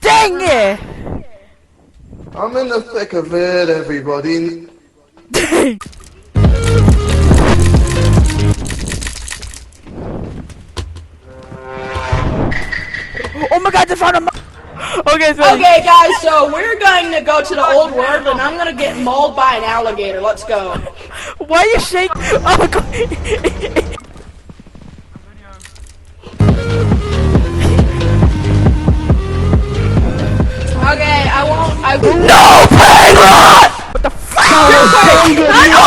Dang it! I'm in the thick of it, everybody. Oh my god, they found a Okay, so Okay, guys, so we're going to go to the old world, and I'm gonna get mauled by an alligator. Let's go. why are you shaking? Oh god. Okay, I won't. No, Payron! What the fuck?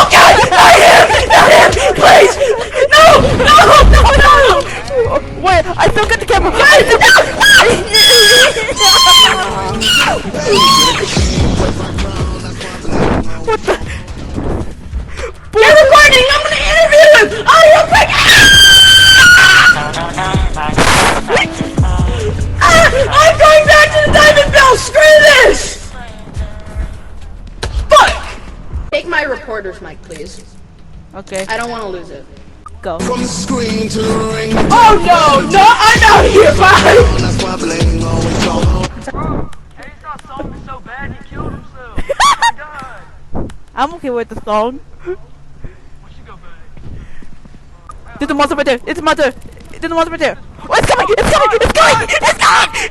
Okay, not him! Not him! Please! No! No! No! No! Wait, I still got the camera. What the? You're recording! I'm gonna interview him! Audio break! I'm going back to the Diamond Bell! Screw this! Fuck! Take my reporter's mic, please. Okay, I don't want to lose it. go. From the screen to the ring. Oh no! No! I'm out here! Bye! Bro, Ace got song so bad he killed himself. Oh my god. I'm okay with the song. We should go back. There's a monster right there. It's a monster. There's a monster right there. Oh, it's coming! It's coming! It's coming! It's coming!